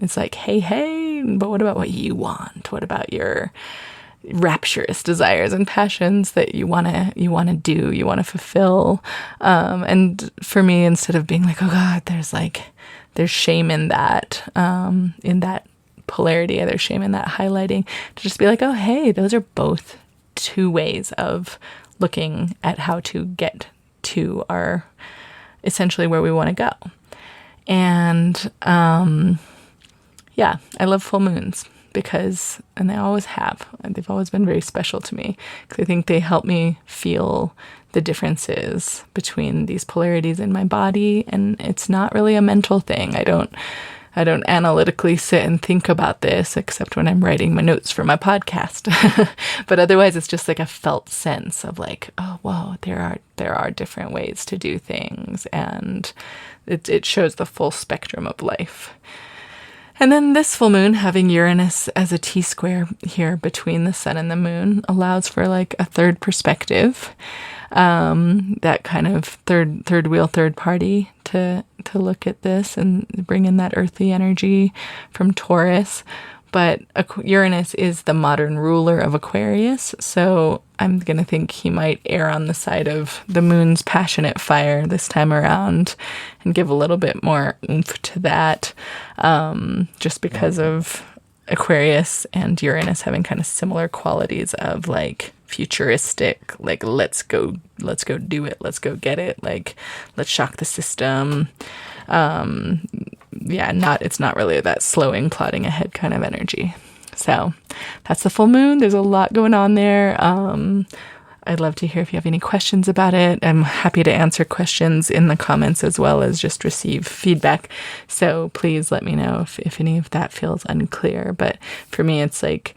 it's like, hey, but what about what you want? What about your rapturous desires and passions that you want to fulfill. And for me, instead of being like, oh God, there's shame in that polarity, there's shame in that highlighting, to just be like, oh, hey, those are both two ways of looking at how to get to our, essentially where we want to go. And yeah, I love full moons and I always have. They've always been very special to me because I think they help me feel the differences between these polarities in my body. And it's not really a mental thing. I don't analytically sit and think about this except when I'm writing my notes for my podcast. But otherwise, it's just like a felt sense of like, oh, whoa, there are different ways to do things. And it shows the full spectrum of life. And then this full moon, having Uranus as a T-square here between the sun and the moon, allows for like a third perspective, that kind of third wheel, third party to look at this and bring in that earthly energy from Taurus. But Uranus is the modern ruler of Aquarius, so I'm going to think he might err on the side of the moon's passionate fire this time around and give a little bit more oomph to that, just because of Aquarius and Uranus having kind of similar qualities of like futuristic, like let's go do it, let's go get it, like let's shock the system. It's not really that slowing, plodding ahead kind of energy. So that's the full moon. There's a lot going on there. I'd love to hear if you have any questions about it. I'm happy to answer questions in the comments as well as just receive feedback. So please let me know if any of that feels unclear. But for me, it's like,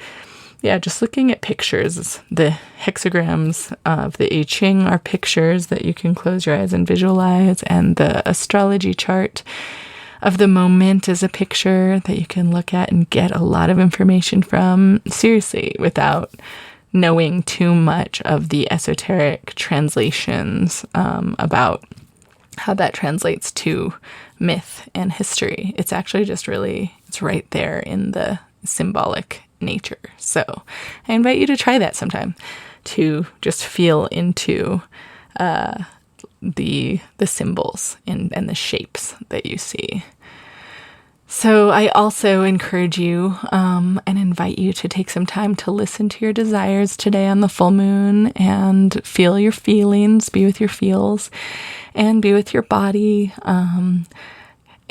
just looking at pictures. The hexagrams of the I Ching are pictures that you can close your eyes and visualize. And the astrology chart of the moment is a picture that you can look at and get a lot of information from, seriously, without knowing too much of the esoteric translations about how that translates to myth and history. It's actually just it's right there in the symbolic nature. So I invite you to try that sometime, to just feel into the symbols and the shapes that you see. So I also encourage you and invite you to take some time to listen to your desires today on the full moon and feel your feelings, be with your feels, and be with your body.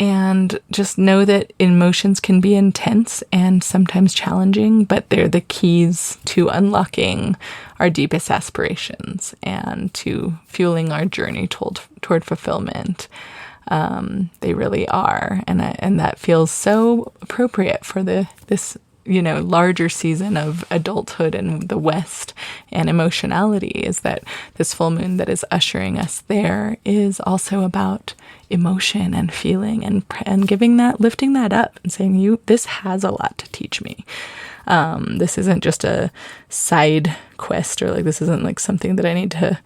And just know that emotions can be intense and sometimes challenging, but they're the keys to unlocking our deepest aspirations and to fueling our journey toward fulfillment. They really are. And that feels so appropriate for this larger season of adulthood in the West and emotionality, is that this full moon that is ushering us there is also about emotion and feeling and lifting that up and saying, this has a lot to teach me. This isn't just a side quest, or like, this isn't like something that I need to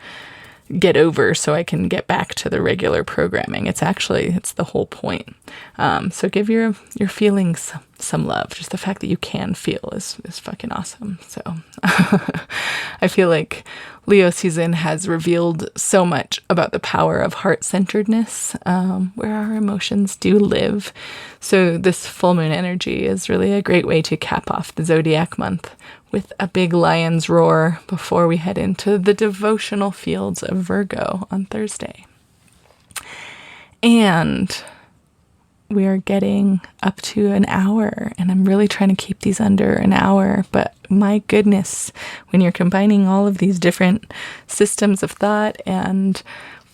get over so I can get back to the regular programming. It's the whole point. So give your feelings some love. Just the fact that you can feel is fucking awesome. So I feel like Leo season has revealed so much about the power of heart-centeredness, where our emotions do live. So this full moon energy is really a great way to cap off the zodiac month with a big lion's roar before we head into the devotional fields of Virgo on Thursday. And we are getting up to an hour, and I'm really trying to keep these under an hour, but my goodness, when you're combining all of these different systems of thought and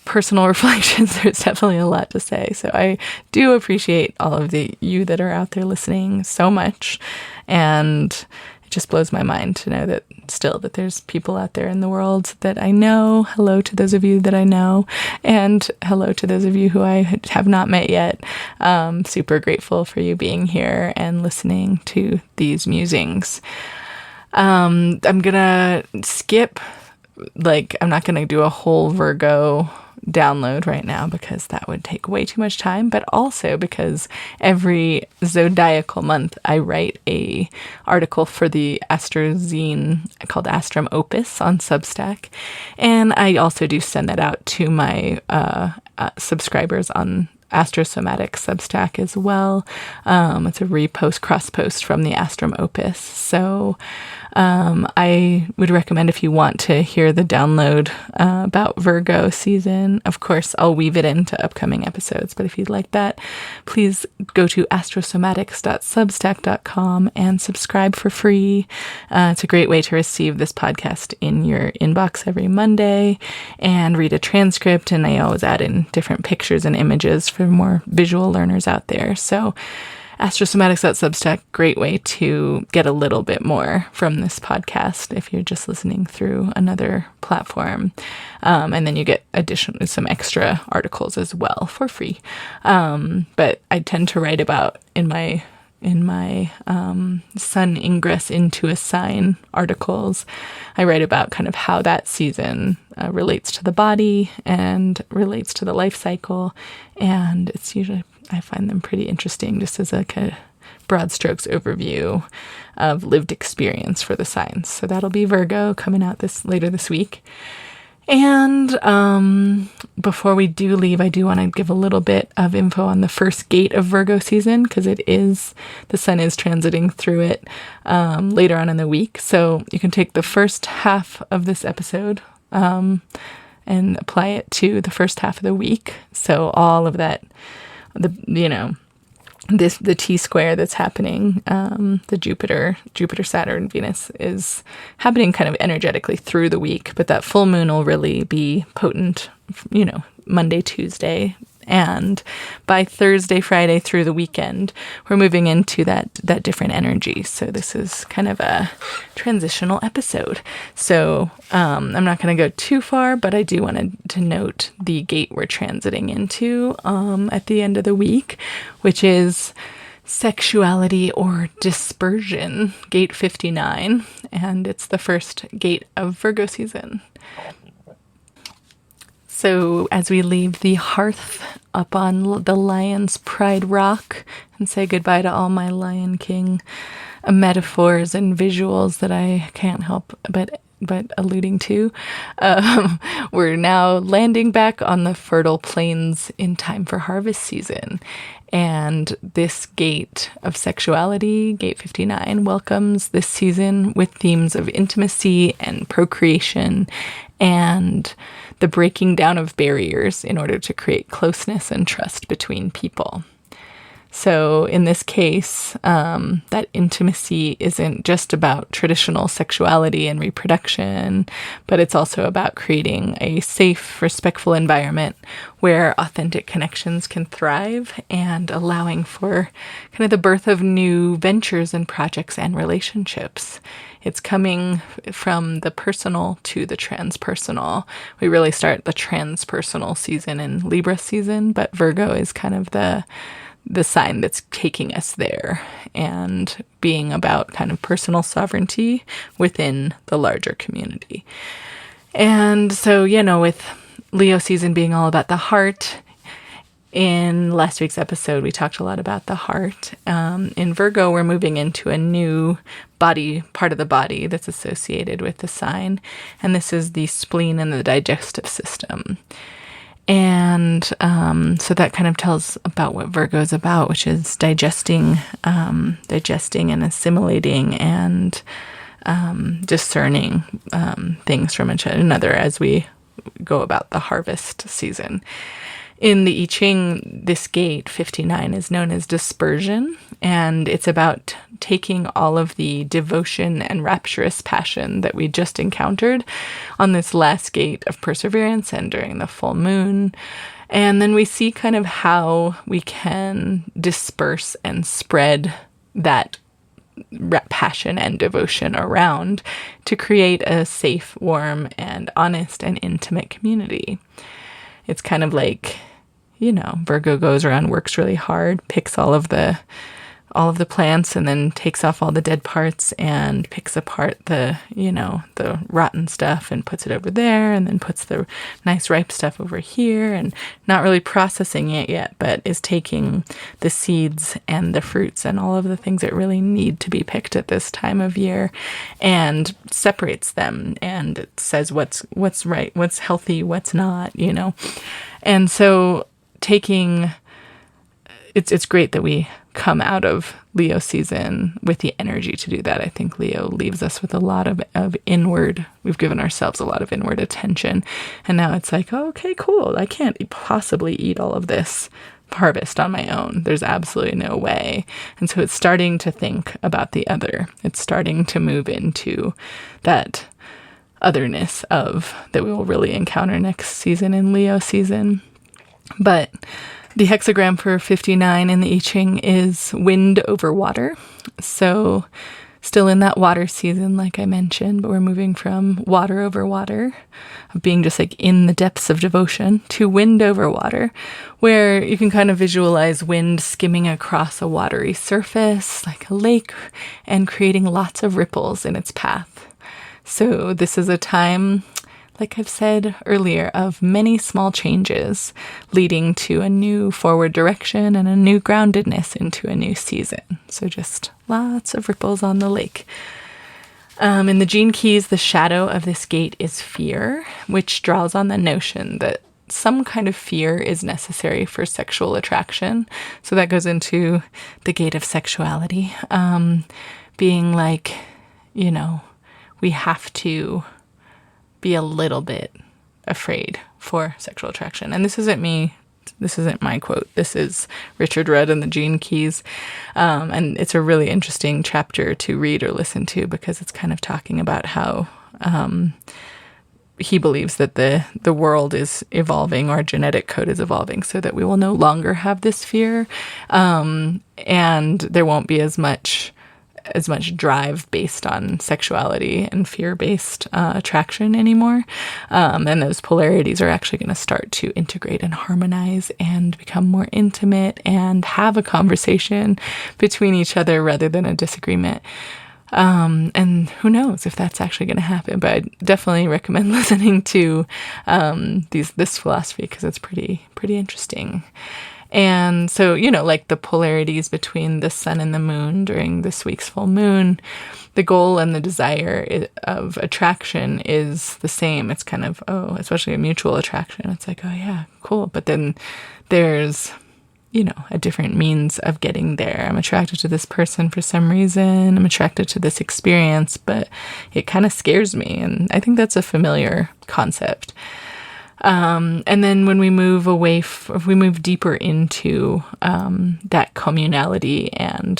personal reflections, there's definitely a lot to say. So I do appreciate all of you that are out there listening so much, and it just blows my mind to know that there's people out there in the world that I know. Hello to those of you that I know, and hello to those of you who I have not met yet. Super grateful for you being here and listening to these musings. I'm gonna skip, I'm not gonna do a whole Virgo download right now because that would take way too much time, but also because every zodiacal month I write a article for the astrozine called Astrum Opus on Substack, and I also do send that out to my subscribers on Astrosomatic Substack as well. It's a repost, cross-post from the Astrum Opus. So I would recommend, if you want to hear the download about Virgo season, of course, I'll weave it into upcoming episodes. But if you'd like that, please go to astrosomatics.substack.com and subscribe for free. It's a great way to receive this podcast in your inbox every Monday and read a transcript. And I always add in different pictures and images for more visual learners out there. So astrosomatics.substack, great way to get a little bit more from this podcast if you're just listening through another platform. And then you get some extra articles as well for free. But I tend to write about in my sun ingress into a sign articles, I write about kind of how that season relates to the body and relates to the life cycle. And it's usually, I find them pretty interesting just as a kind of broad strokes overview of lived experience for the signs. So that'll be Virgo coming out later this week. And before we do leave, I do want to give a little bit of info on the first gate of Virgo season, because the sun is transiting through it later on in the week. So you can take the first half of this episode and apply it to the first half of the week. So all of that, the T-square that's happening, the Jupiter, Saturn, Venus is happening kind of energetically through the week, but that full moon will really be potent, Monday, Tuesday, and by Thursday, Friday through the weekend, we're moving into that different energy. So this is kind of a transitional episode. So I'm not going to go too far, but I do want to note the gate we're transiting into at the end of the week, which is sexuality or dispersion, gate 59, and it's the first gate of Virgo season. So as we leave the hearth up on the Lion's Pride Rock and say goodbye to all my Lion King metaphors and visuals that I can't help but alluding to, we're now landing back on the fertile plains in time for harvest season. And this gate of sexuality, gate 59, welcomes this season with themes of intimacy and procreation and the breaking down of barriers in order to create closeness and trust between people. So in this case, that intimacy isn't just about traditional sexuality and reproduction, but it's also about creating a safe, respectful environment where authentic connections can thrive and allowing for kind of the birth of new ventures and projects and relationships. It's coming from the personal to the transpersonal. We really start the transpersonal season in Libra season, but Virgo is kind of the sign that's taking us there and being about kind of personal sovereignty within the larger community. And so, with Leo season being all about the heart, in last week's episode, we talked a lot about the heart. In Virgo, we're moving into a new part of the body that's associated with the sign. And this is the spleen and the digestive system. And so that kind of tells about what Virgo is about, which is digesting and assimilating and discerning things from each another as we go about the harvest season. In the I Ching, this gate, 59, is known as dispersion, and it's about taking all of the devotion and rapturous passion that we just encountered on this last gate of perseverance and during the full moon. And then we see kind of how we can disperse and spread that passion and devotion around to create a safe, warm, and honest and intimate community. It's kind of like, Virgo goes around, works really hard, picks all of the all of the plants and then takes off all the dead parts and picks apart the rotten stuff and puts it over there, and then puts the nice ripe stuff over here, and not really processing it yet, but is taking the seeds and the fruits and all of the things that really need to be picked at this time of year and separates them, and it says what's right, what's healthy, what's not, And so it's great that we come out of Leo season with the energy to do that. I think Leo leaves us with a lot of inward, we've given ourselves a lot of inward attention. And now it's like, oh, okay, cool. I can't possibly eat all of this harvest on my own. There's absolutely no way. And so it's starting to think about the other. It's starting to move into that otherness that we will really encounter next season in Leo season. But the hexagram for 59 in the I Ching is wind over water. So still in that water season, like I mentioned, but we're moving from water over water, of being just like in the depths of devotion, to wind over water, where you can kind of visualize wind skimming across a watery surface, like a lake, and creating lots of ripples in its path. So this is a time, like I've said earlier, of many small changes leading to a new forward direction and a new groundedness into a new season. So just lots of ripples on the lake. In the Gene Keys, the shadow of this gate is fear, which draws on the notion that some kind of fear is necessary for sexual attraction. So that goes into the gate of sexuality, being like, we have to be a little bit afraid for sexual attraction. And this isn't my quote. This is Richard Rudd and the Gene Keys. And it's a really interesting chapter to read or listen to, because it's kind of talking about how he believes that the world is evolving, our genetic code is evolving, so that we will no longer have this fear. And there won't be as much drive based on sexuality and fear-based attraction anymore. And those polarities are actually going to start to integrate and harmonize and become more intimate and have a conversation between each other rather than a disagreement. And who knows if that's actually going to happen, but I definitely recommend listening to this philosophy, because it's pretty interesting. And so, like the polarities between the sun and the moon during this week's full moon, the goal and the desire of attraction is the same. It's kind of, especially a mutual attraction. It's like, oh yeah, cool. But then there's, a different means of getting there. I'm attracted to this person for some reason. I'm attracted to this experience, but it kind of scares me. And I think that's a familiar concept. And then when we move if we move deeper into that communality and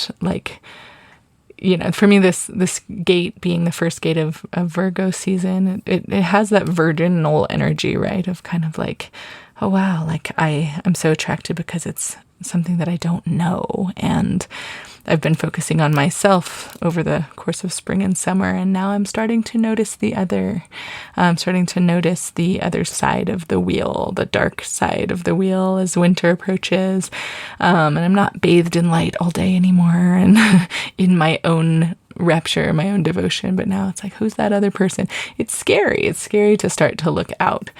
for me, this gate being the first gate of Virgo season, it has that virginal energy, right? Of kind of like, oh wow, like I'm so attracted because it's something that I don't know. And I've been focusing on myself over the course of spring and summer, and now I'm starting to notice the other. I'm starting to notice the other side of the wheel, the dark side of the wheel as winter approaches. And I'm not bathed in light all day anymore and in my own rapture, my own devotion. But now it's like, who's that other person? It's scary. It's scary to start to look out.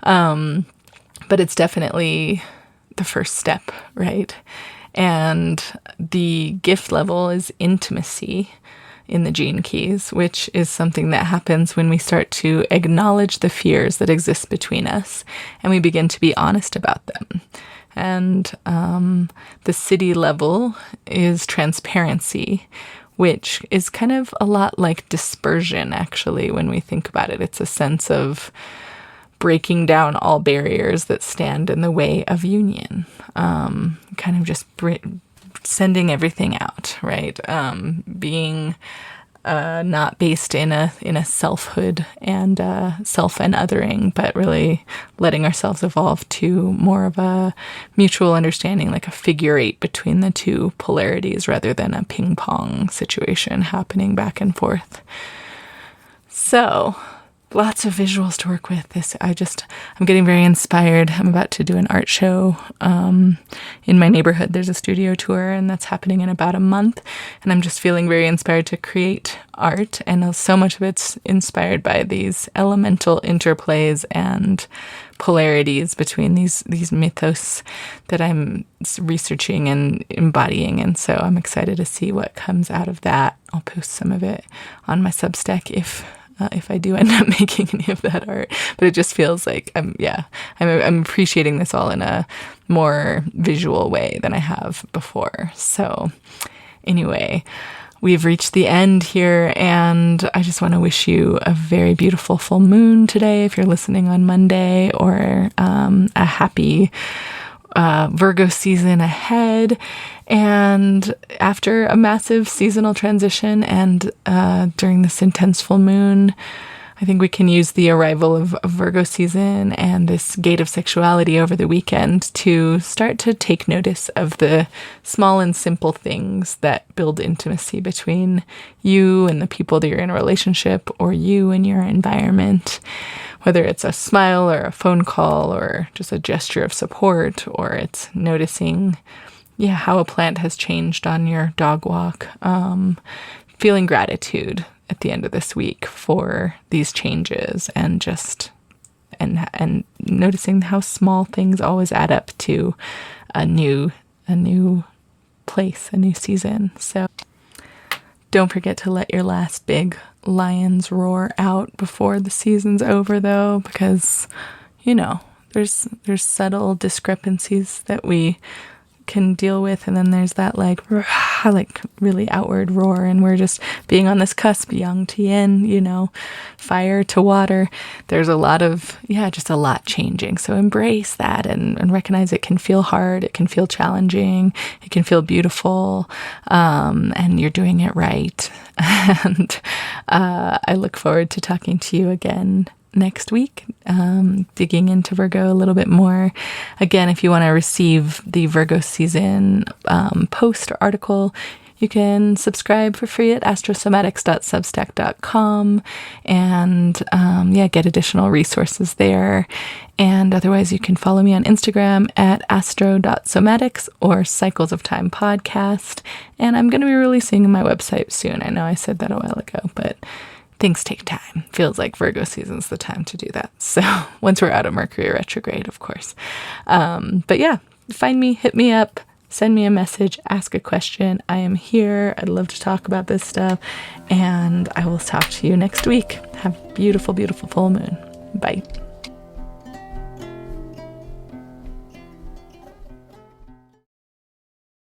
But it's definitely the first step, right? And the gift level is intimacy in the Gene Keys, which is something that happens when we start to acknowledge the fears that exist between us and we begin to be honest about them. And the city level is transparency, which is kind of a lot like dispersion, actually, when we think about it. It's a sense of breaking down all barriers that stand in the way of union, kind of just sending everything out, right? Being not based in a selfhood and self and othering, but really letting ourselves evolve to more of a mutual understanding, like a figure eight between the two polarities rather than a ping pong situation happening back and forth. So lots of visuals to work with. I'm getting very inspired. I'm about to do an art show in my neighborhood. There's a studio tour, and that's happening in about a month. And I'm just feeling very inspired to create art. And so much of it's inspired by these elemental interplays and polarities between these mythos that I'm researching and embodying. And so I'm excited to see what comes out of that. I'll post some of it on my Substack if I do end up making any of that art. But it just feels like I'm appreciating this all in a more visual way than I have before. So anyway, we've reached the end here, and I just want to wish you a very beautiful full moon today if you're listening on Monday, or a happy Virgo season ahead. And after a massive seasonal transition and during this intense full moon, I think we can use the arrival of Virgo season and this gate of sexuality over the weekend to start to take notice of the small and simple things that build intimacy between you and the people that you're in a relationship, or you and your environment. Whether it's a smile or a phone call or just a gesture of support, or it's noticing how a plant has changed on your dog walk. Feeling gratitude at the end of this week for these changes, and just and noticing how small things always add up to a new place, a new season. So don't forget to let your last big lions roar out before the season's over, though, because there's subtle discrepancies that we can deal with, and then there's that like really outward roar, and we're just being on this cusp, yang to yin, fire to water. There's a lot of just a lot changing, so embrace that and recognize it can feel hard, it can feel challenging, it can feel beautiful, and you're doing it right. And I look forward to talking to you again next week, digging into Virgo a little bit more. Again, if you want to receive the Virgo season post or article, you can subscribe for free at astrosomatics.substack.com and get additional resources there. And otherwise, you can follow me on Instagram at astro.somatics or Cycles of Time podcast. And I'm going to be releasing my website soon. I know I said that a while ago, but things take time. Feels like Virgo season's the time to do that. So once we're out of Mercury retrograde, of course. But find me, hit me up, send me a message, ask a question. I am here. I'd love to talk about this stuff. And I will talk to you next week. Have a beautiful, beautiful full moon. Bye.